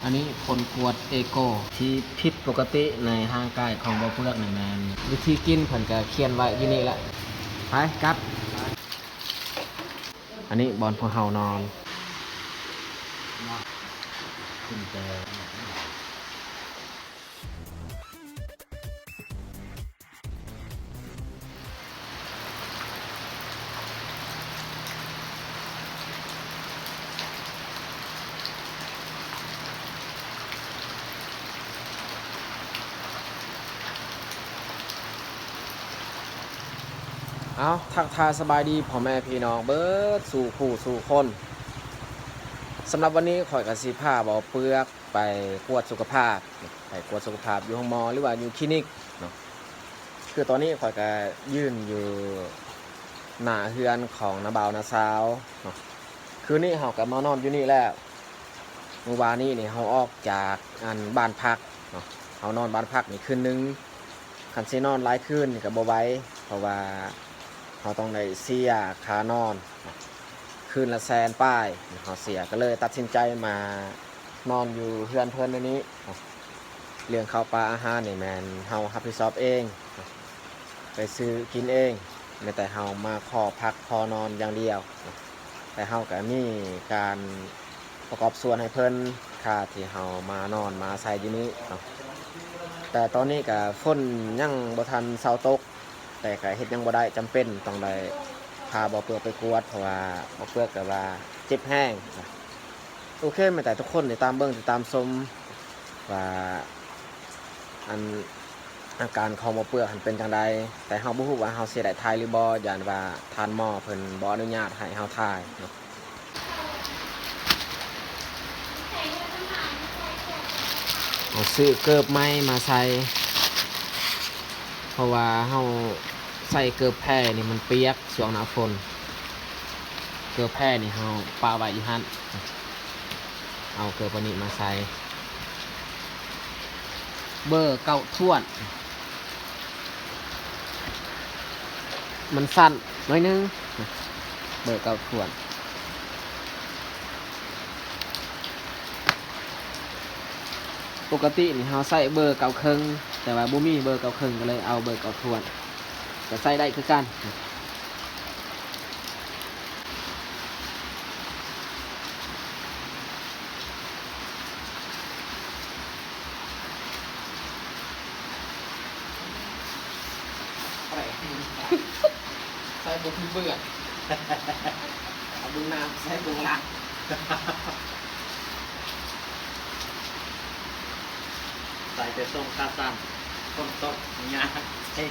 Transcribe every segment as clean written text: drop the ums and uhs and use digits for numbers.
อันนี้ผลกวดเอโกที่ผิดปกติในร่างกายของบ่เปลือกนี่แม่นวิธีกินเพิ่นก็เขียนไว้อยู่นี่แหละไปกัดอันนี้บอลพวกเฮานอนขึ้นแต่เอาทักทายสบายดีพ่อแม่พี่น้องเบิดสู่ผู้สู่คนสำหรับวันนี้ข่อยกับสิพาบ่เปลือกไปกวดสุขภาพอยู่ห้องหมอหรือว่าอยู่คลินิกเนาะคือตอนนี้ข่อยก็ยืนอยู่หน้าเฮือนของน้าบ่าวน้าสาวเนาะคืนนี้เฮาก็มานอนอยู่นี่แล้วเมื่อวานนี้นี่เฮาออกจากบ้านพักเนาะเฮานอนบ้านพักนี่คืนนึงคันสินอนหลายคืนก็บ่ไหวเพราะว่าเราต้องได้เสียค่านอนคืนละแสนป้ายเราเสียก็เลยตัดสินใจมานอนอยู่เพื่อนเพื่อนในนี้เรื่องข้าวปลาอาหารนี่แมนเฮารับผิดชอบเองไปซื้อกินเองไม่แต่เฮามาขอพักพอนอนอย่างเดียวแต่เฮาก็มีการประกอบส่วนให้เพิ่นค่าที่เฮามานอนมาใส่ที่นี้แต่ตอนนี้ก็ฝนยังบ่ทันเซาตกแต่ก็เฮ็ดยังบ่ได้จำเป็นต้องได้พาบ่เปลือกไปกวดเพราะว่าบ่เปลือกก็ว่าเจ็บแห้งโอเคไม่แต่ทุกคนติดตามเบิ่งติดตามชมว่าอาการของบ่เปลือกมันเป็นจังไดแต่เฮาบ่ฮู้ว่าเฮาสิได้ถ่ายหรือบ่ย้านว่าทานหมอเพิ่นบ่อนุญาตให้เฮาถ่ายเนาะเอาซื้อเกิบไม้มาใส่เพราะว่าเฮาใส่เกลือแพร่นี่มันเปียกช่วงหน้าฝนเกลือแพร่นี่เฮาปาไว้อยู่หั่นเอาเกลือปนิมาใส่เบอร์เก้าถ้วนมันสั้นน้อยนึงเบอร์เก้าถ้วนปกตินี่เฮาใส่เบอร์เก้าครึ่งแต่ว่าบ่มีเบอร์เก้าครึ่งก็เลยเอาเบอร์เก้าถ้วนจะใส่ได้คือกันใส่บุกเบื่อเอาบุญน้ำใส่บุญหลักใส่แต่ส้มข้าวสั้นต้มต้มยาเฮ้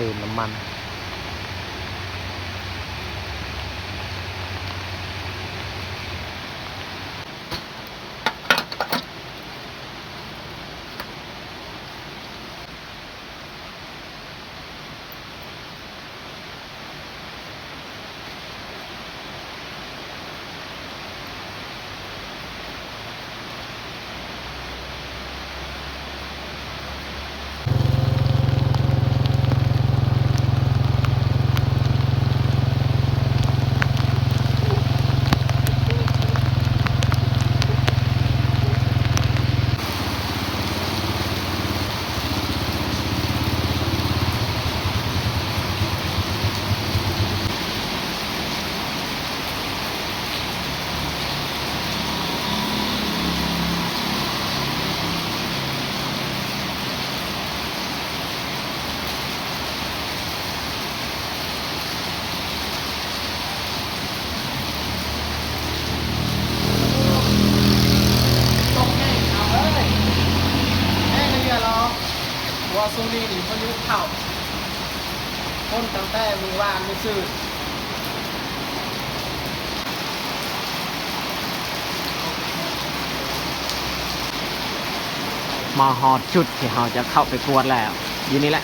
เติมน้ำมัน นี้นี่พายุเข้าต้นตั้งแต่มือวานมือซื่อมาฮอดจุดที่เราจะเข้าไปกวดแล้วอยู่นี่แหละ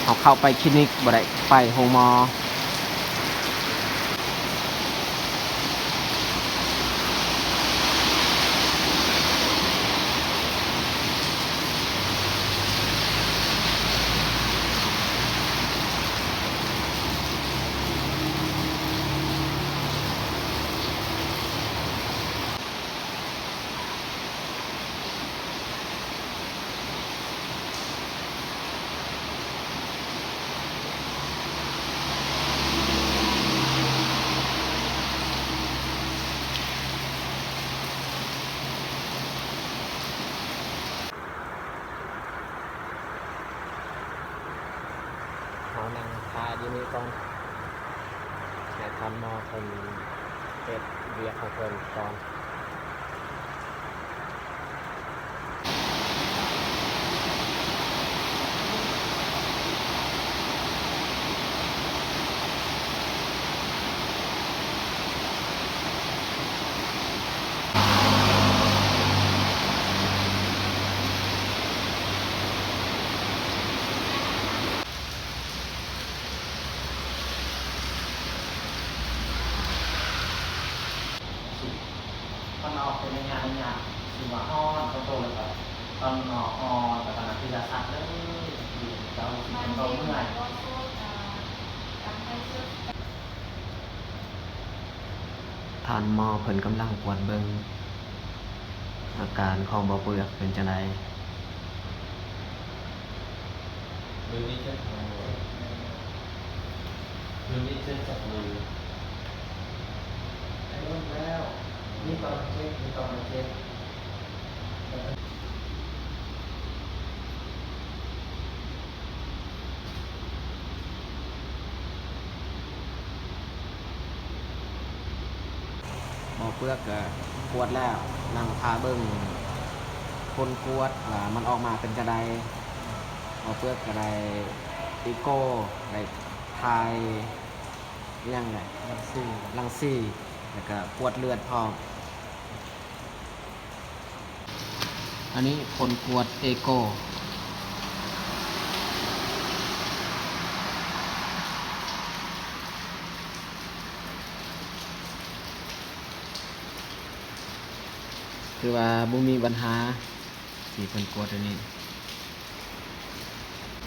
เราเข้าไปคลินิกบ่ได้ไปโรงหมอเขานั่งทาอยู่นี่ก่อนแต่ทำหมอคนเป็ดเบียร์ของคนก่อนตอนออกเป็นงานคือว่าอ้อนเขาโตเลยครับตอนออกอ้อนแต่ตอนนั้นคือจะซักเลยเจ้าสิเป็นเขาเมื่อยทานหมอเพิ่นกำลังกวดเบิ่งอาการของบ่อเปลือกเป็นจังได มือนี้เช็ดมือนี้เช็ดจากมือ ไอ้เริ่มแล้วนี่ตอนเช็คนี่ตอนเช็คบ่อเปลือกก็กวดแล้วนั่งพาเบิ่งคนกวดว่ามันออกมาเป็นกระไดบ่อเปลือกกระไดอีโก้ได้ทายยังไงลังซี่แล้วก็กวดเลือดพร้อมอันนี้คนกวดเอโก้คือว่าบ่มีปัญหาที่เพิ่นกวดอันนี้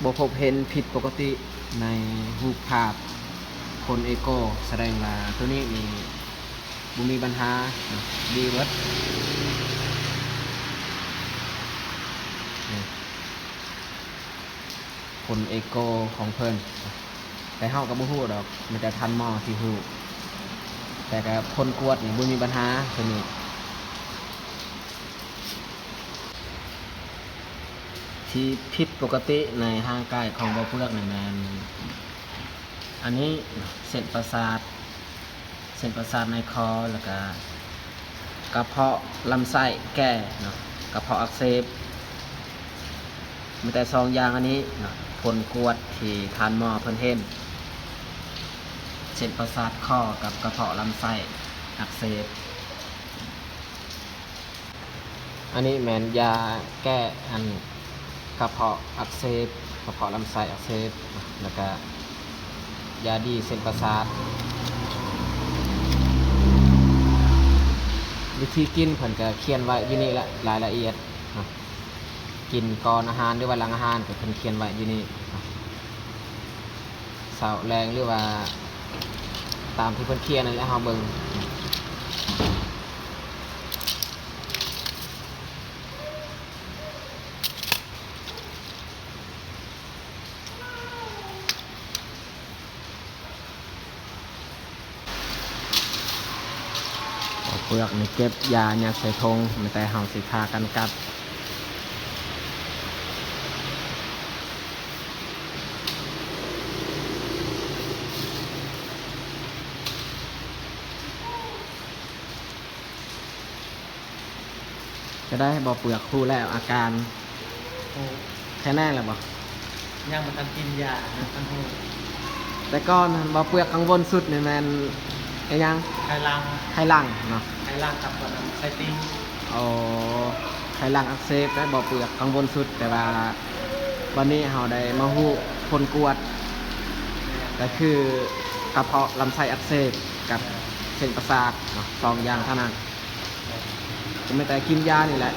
บ่พบเห็นผิดปกติในรูปภาพคนเอโก้แสดงว่าตัวนี้นี่บ่มีปัญหาดีเบิดนี่คนเอโก้ของเพิ่นแต่เฮาก็บ่ฮู้ดอกมีแต่ทันหมอที่ฮู้แต่ก็คนกวดนี่บ่มีปัญหาตัวนี้ที่ผิดปกติในร่างกายของบ่อเปลือกนี่แม่นอันนี้เส้นประสาทในคอแล้วก็กระเพาะลำไส้แก้เนาะกระเพาะอักเสบมีแต่สองอย่างอันนี้เนาะผลกวดที่ทานหมอเพิ่นเห็นเส้นประสาทคอกับกระเพาะลำไส้อักเสบอันนี้แม่นยาแก้อันกระเพาะอักเสบกระเพาะลำไส้อักเสบแล้วก็ยาดีเส้นประสาทวิธีกินเพิ่นก็เขียนไว้อยู่นี่แหละรายละเอียดกินก่อนอาหารหรือว่าหลังอาหารก็เพิ่นเขียนไว้อยู่นี่เช้าแรงหรือว่าตามที่เพิ่นเขียนนั่นแหละเฮาเบิ่งเปลือกนี่เก็บยาเนี่ยใส่ธงไม่แต่เฮาสิพากันกัดจะได้บ่เปลือกคู่แล้วอาการ แค่แน่แหละบ่ ยังมันทำกินยานะท่านผู้ แต่ก้อนบ่เปลือกข้างบนสุดนี่แม่นไอ้ยัง ไข่ลัง ไข่หลังเนาะ ไข่ลังกับตัวนั้นไข่ติ้ง อ๋อไข่หลังอักเสบได้บ่เปลือกข้างบนสุดแต่ว่าวันนี้เราได้มาฮู้ผลกวดก็คือกระเพาะลำไส้อักเสบกับเส้นประสาทเนาะสองอย่างเท่านั้นก็ไม่แต่กินยานี่แหละ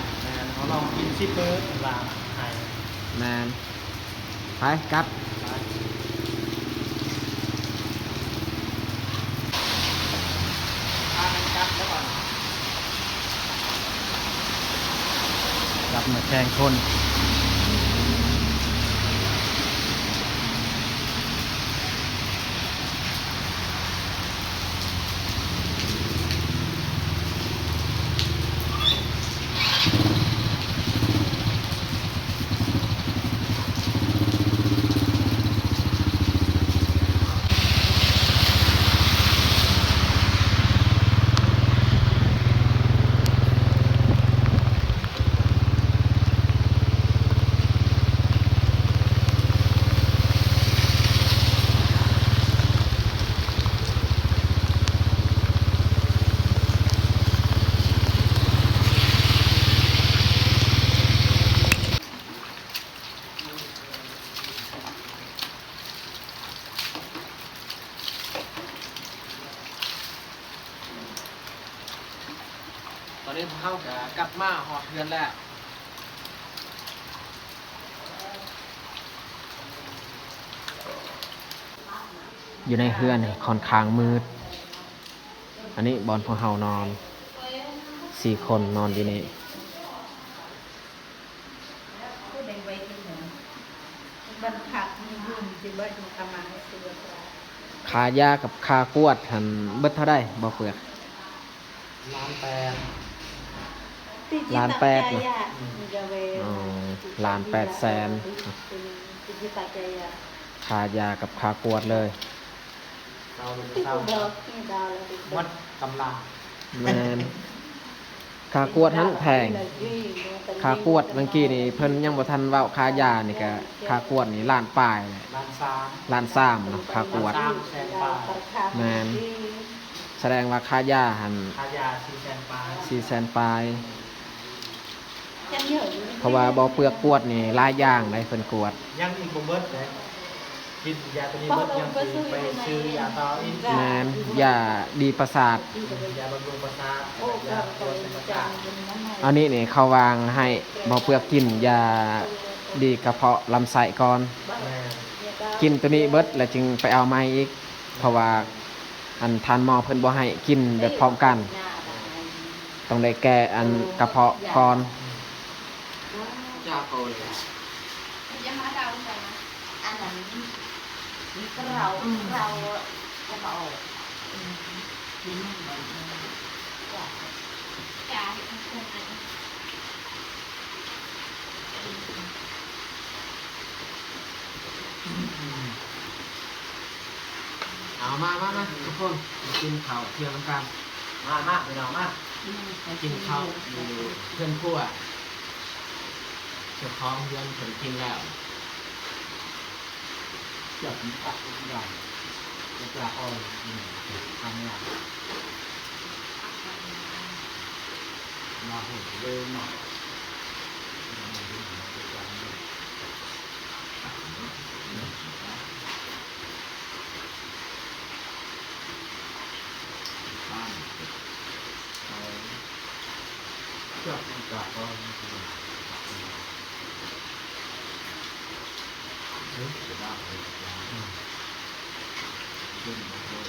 เขาลองกินชิปเปอร์ลางไข่ แมนไปกัดกลับมาแข่งคนตอนนี้เขากลับมาหอดเทือนแล้ว อยู่ในเฮือนนี่ค่อนข้างมืด อันนี้บอลพวกเฮานอน4 คนนอนอยู่นี่คายากับคากวดหันเบิดเท่าได้บ่เปลือก ล้านแปด 1,800,000 อ๋อ1,800,000 คายากับคากวดเลย เราวัดกำลัง แมนคากวดทั้งแพงคากวดเมื่อกี้นี่เพิ่นยังบ่ทันเว้าคายานี่ก็คากวดนี่ล้านปลายเลย ล้านสาม ล้าน3เนาะคากวด 300,000 แมนแสดงว่าคายาหัน ค่ายา400,000 400,000 ปลายเพราะว่าบ่เปลือกกวดนี่หลายอย่างได้เพิ่นกวด ยังอีกบ่เบิดเลยกินยาตัวนี้เบิดยังสิไปซื้อยาต่ออีก แมนยาดีประสาท ยาบำรุงประสาทยาตัวเส้นประสาท อันนี้นี่เขาวางให้บ่เปลือกกินยาดีกระเพาะลำไส้ก่อน แม่ กินตัวนี้เบิดแล้วจึงไปเอาไม้อีก เพราะว่าอันทานหมอเพิ่นบ่ให้กินแบบพร้อมกัน ต้องได้แก้อันกระเพาะก่อนยาโกน ยังมาเราใช่ไหมอันนั้นนี่ก็เราแล้วก็ออกจ้าคนอัน เอามาทุกคนกินข้าวเที่ยงน้ำกันมาไปน้องมากินข้าวอยู่เพื่อนครัวเจ้าของเรือนเพิ่นกินแล้วจับปักได้ปลาอ้อยทำเนี่ยมาหุ่นเดิมหน่อยจับปลาอ้อยจะได้เลยขึ้นมาเลย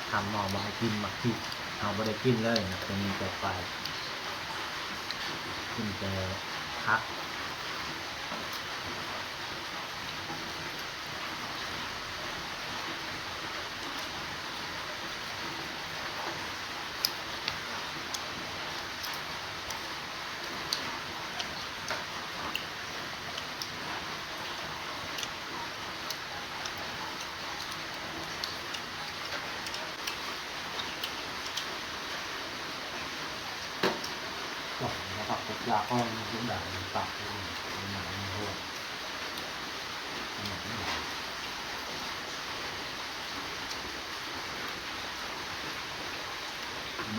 ทำหมอมาให้กินมาที่เอาไปได้กินเลยนะจะมีแต่ไปกินแต่พัก จบแล้วก็ยาก็ทุกอย่างตัดมันหนามันโหด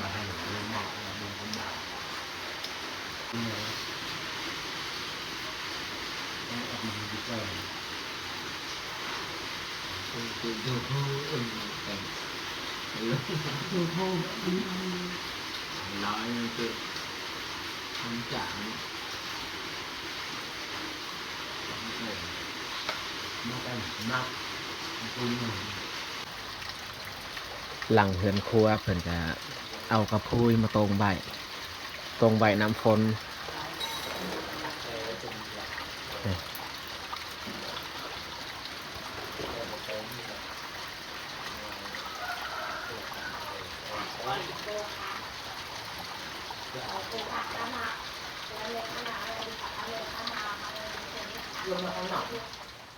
มาให้เรื่องมากเรื่องคนด่าเนี่ยต้องออกมาดีกว่าคือดูเขาแต่งดูเขาร้ายคือทำจ่างนักแอนนักคุณ หลังเฮือนครัวเพิ่นจะเอากระพุ้ยมาตรงใบน้ำฝนนี่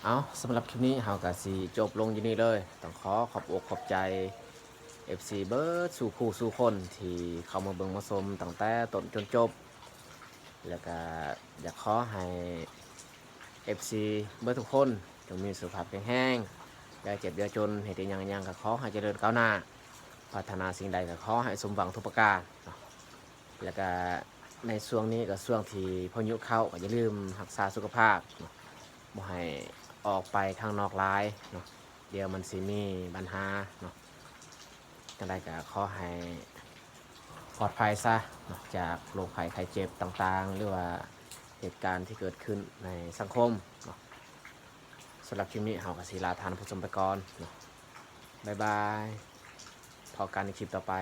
เอาสำหรับคลิปนี้เฮาก็สิจบลงอยู่นี่เลยต้องขอขอบอกขอบใจ FC เบิร์ดสู่คู่สู่คนที่เข้ามาเบิ่งมาชมตั้งแต่ต้นจนจบ แล้วก็อยากขอให้ FC เบิร์ดทุกคนจงมีสุขภาพแข็งแรงอย่าเจ็บอย่าจนเหตุยังก็ขอให้เจริญก้าวหน้าพัฒนาสิ่งใดก็ขอให้สมหวังทุกประการเนาะแล้วก็ในช่วงนี้ก็ช่วงที่พายุเข้าก็อย่าลืมรักษาสุขภาพเนาะบ่ให้ออกไปข้างนอกหลายเนาะเดี๋ยวมันสิมีปัญหาเนาะจังใดก็ขอให้ปลอดภัยซะเนาะจากโรคภัยไข้เจ็บต่างๆหรือว่าเหตุการณ์ที่เกิดขึ้นในสังคมเนาะสำหรับคลิปนี้เฮาก็สิลาทานผู้ชมไปก่อนเนาะบ๊ายบายพอกันในคลิปต่อไป